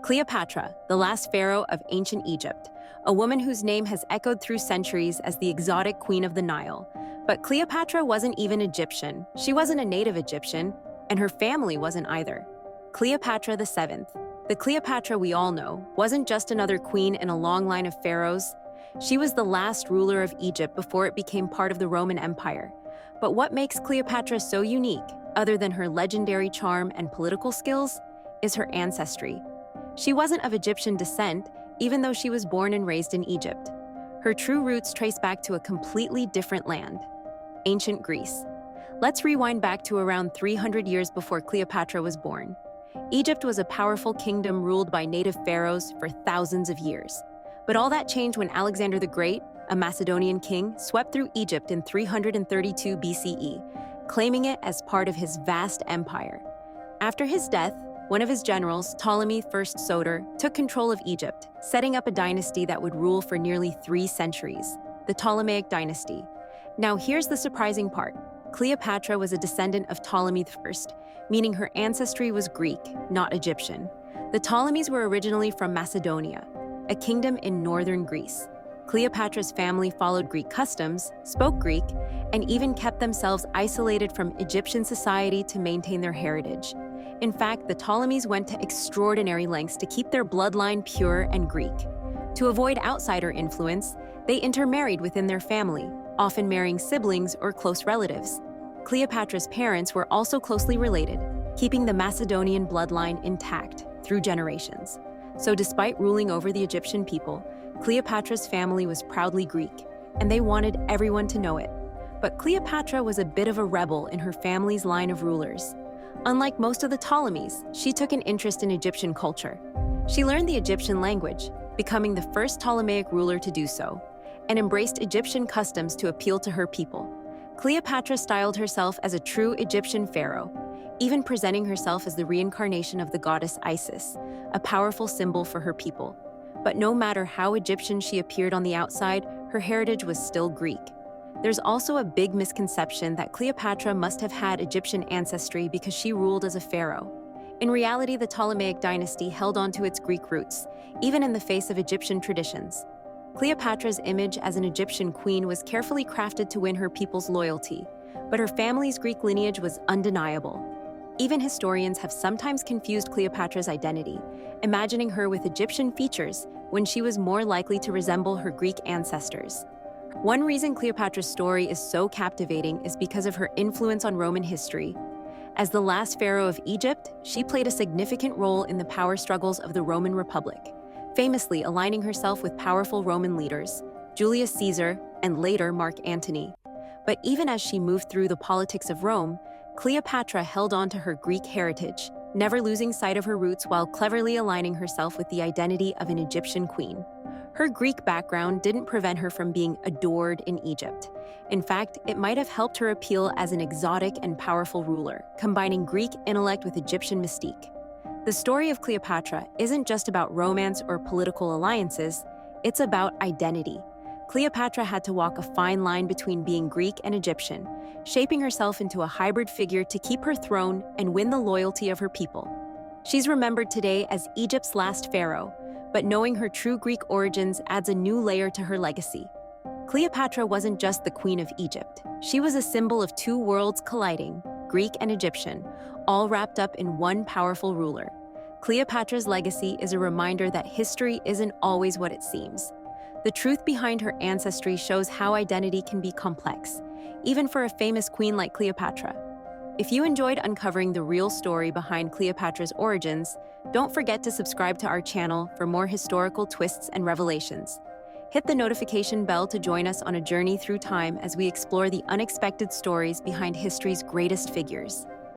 Cleopatra, the last pharaoh of ancient Egypt, a woman whose name has echoed through centuries as the exotic queen of the Nile. But Cleopatra wasn't even Egyptian. She wasn't a native Egyptian, and her family wasn't either. Cleopatra VII, the Cleopatra we all know, wasn't just another queen in a long line of pharaohs. She was the last ruler of Egypt before it became part of the Roman Empire. But what makes Cleopatra so unique, other than her legendary charm and political skills, is her ancestry. She wasn't of Egyptian descent, even though she was born and raised in Egypt. Her true roots trace back to a completely different land, ancient Greece. Let's rewind back to around 300 years before Cleopatra was born. Egypt was a powerful kingdom ruled by native pharaohs for thousands of years. But all that changed when Alexander the Great, a Macedonian king, swept through Egypt in 332 BCE, claiming it as part of his vast empire. After his death, one of his generals, Ptolemy I Soter, took control of Egypt, setting up a dynasty that would rule for nearly 3 centuries, the Ptolemaic dynasty. Now here's the surprising part. Cleopatra was a descendant of Ptolemy I, meaning her ancestry was Greek, not Egyptian. The Ptolemies were originally from Macedonia, a kingdom in northern Greece. Cleopatra's family followed Greek customs, spoke Greek, and even kept themselves isolated from Egyptian society to maintain their heritage. In fact, the Ptolemies went to extraordinary lengths to keep their bloodline pure and Greek. To avoid outsider influence, they intermarried within their family, often marrying siblings or close relatives. Cleopatra's parents were also closely related, keeping the Macedonian bloodline intact through generations. So despite ruling over the Egyptian people, Cleopatra's family was proudly Greek, and they wanted everyone to know it. But Cleopatra was a bit of a rebel in her family's line of rulers. Unlike most of the Ptolemies, she took an interest in Egyptian culture. She learned the Egyptian language, becoming the first Ptolemaic ruler to do so, and embraced Egyptian customs to appeal to her people. Cleopatra styled herself as a true Egyptian pharaoh, even presenting herself as the reincarnation of the goddess Isis, a powerful symbol for her people. But no matter how Egyptian she appeared on the outside, her heritage was still Greek. There's also a big misconception that Cleopatra must have had Egyptian ancestry because she ruled as a pharaoh. In reality, the Ptolemaic dynasty held on to its Greek roots, even in the face of Egyptian traditions. Cleopatra's image as an Egyptian queen was carefully crafted to win her people's loyalty, but her family's Greek lineage was undeniable. Even historians have sometimes confused Cleopatra's identity, imagining her with Egyptian features when she was more likely to resemble her Greek ancestors. One reason Cleopatra's story is so captivating is because of her influence on Roman history. As the last pharaoh of Egypt, she played a significant role in the power struggles of the Roman Republic, famously aligning herself with powerful Roman leaders, Julius Caesar and later Mark Antony. But even as she moved through the politics of Rome, Cleopatra held on to her Greek heritage, never losing sight of her roots while cleverly aligning herself with the identity of an Egyptian queen. Her Greek background didn't prevent her from being adored in Egypt. In fact, it might have helped her appeal as an exotic and powerful ruler, combining Greek intellect with Egyptian mystique. The story of Cleopatra isn't just about romance or political alliances, it's about identity. Cleopatra had to walk a fine line between being Greek and Egyptian, shaping herself into a hybrid figure to keep her throne and win the loyalty of her people. She's remembered today as Egypt's last pharaoh, but knowing her true Greek origins adds a new layer to her legacy. Cleopatra wasn't just the queen of Egypt. She was a symbol of 2 worlds colliding, Greek and Egyptian, all wrapped up in one powerful ruler. Cleopatra's legacy is a reminder that history isn't always what it seems. The truth behind her ancestry shows how identity can be complex, even for a famous queen like Cleopatra. If you enjoyed uncovering the real story behind Cleopatra's origins, don't forget to subscribe to our channel for more historical twists and revelations. Hit the notification bell to join us on a journey through time as we explore the unexpected stories behind history's greatest figures.